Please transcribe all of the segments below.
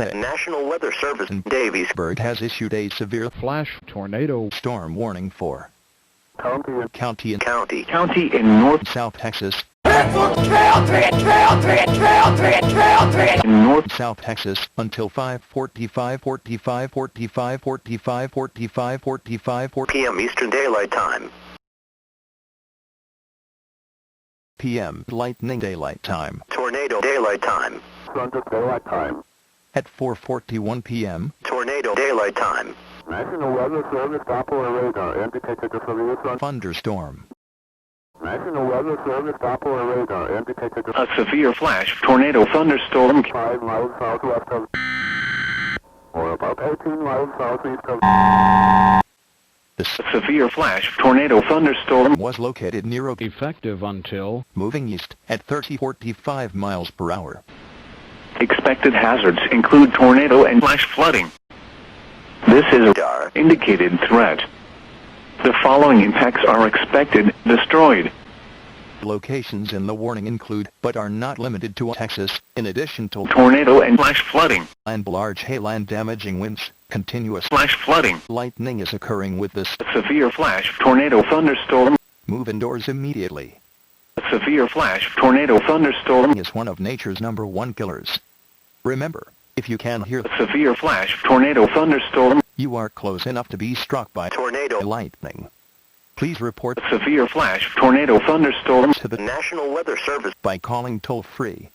The National Weather Service in Daviesburg has issued a severe flash tornado storm warning for county in North South Texas, in North South Texas until 5:45 p.m. Eastern Daylight Time. p.m. Lightning Daylight Time. Tornado Daylight Time. Thunder Daylight Time. At 4:41 p.m. Tornado Daylight Time. National Weather Service Doppler radar indicated the severe thunderstorm. National Weather Service Doppler radar indicated a severe flash tornado thunderstorm 5 miles southwest of or about 18 miles southeast of. This severe flash tornado thunderstorm was located near effective until moving east at 30-45 miles per hour. Expected hazards include tornado and flash flooding. This is a indicated threat. The following impacts are expected: destroyed. Locations in the warning include, but are not limited to, Texas, in addition to tornado and flash flooding and large hail and damaging winds. Continuous flash flooding. Lightning is occurring with this severe flash tornado thunderstorm. Move indoors immediately. A severe flash tornado thunderstorm is one of nature's #1 killers. Remember, if you can hear a severe flash tornado thunderstorm, you are close enough to be struck by tornado lightning. Please report a severe flash tornado thunderstorm to the National Weather Service by calling toll-free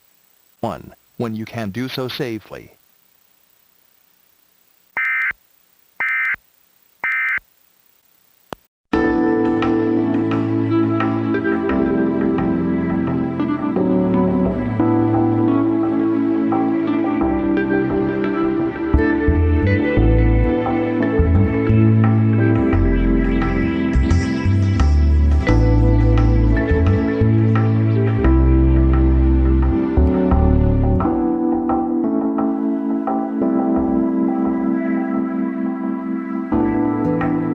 1 when you can do so safely.